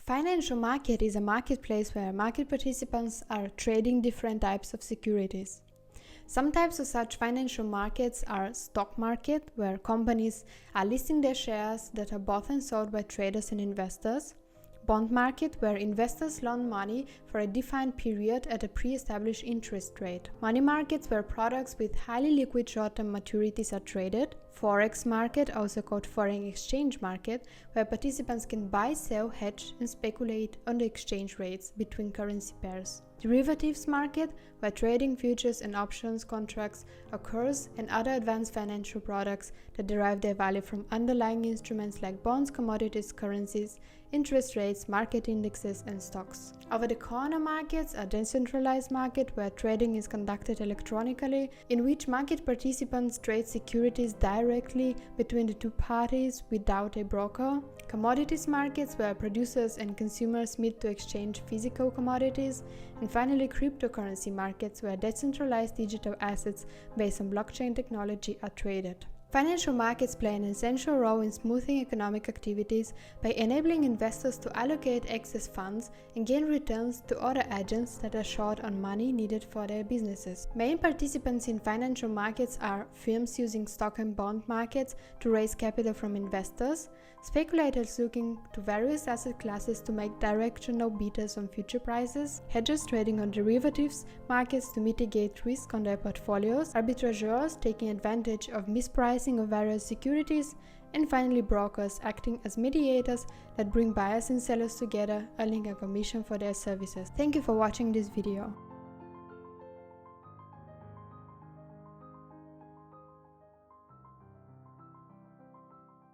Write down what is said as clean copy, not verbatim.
Financial market is a marketplace where market participants are trading different types of securities. Some types of such financial markets are stock market, where companies are listing their shares that are bought and sold by traders and investors. Bond market, where investors loan money for a defined period at a pre-established interest rate. Money markets, where products with highly liquid short-term maturities are traded. Forex market, also called foreign exchange market, where participants can buy, sell, hedge, and speculate on the exchange rates between currency pairs. Derivatives market, where trading futures and options contracts occurs, and other advanced financial products that derive their value from underlying instruments like bonds, commodities, currencies, interest rates, market indexes, and stocks. Over-the-counter markets are decentralized market where trading is conducted electronically, in which market participants trade securities directly between the two parties without a broker. Commodities markets where producers and consumers meet to exchange physical commodities. And finally, cryptocurrency markets where decentralized digital assets based on blockchain technology are traded. Financial markets play an essential role in smoothing economic activities by enabling investors to allocate excess funds and gain returns to other agents that are short on money needed for their businesses. Main participants in financial markets are firms using stock and bond markets to raise capital from investors, speculators looking to various asset classes to make directional betas on future prices, hedgers trading on derivatives markets to mitigate risk on their portfolios, arbitrageurs taking advantage of mispricing of various securities, and finally brokers acting as mediators that bring buyers and sellers together, earning a commission for their services. Thank you for watching this video.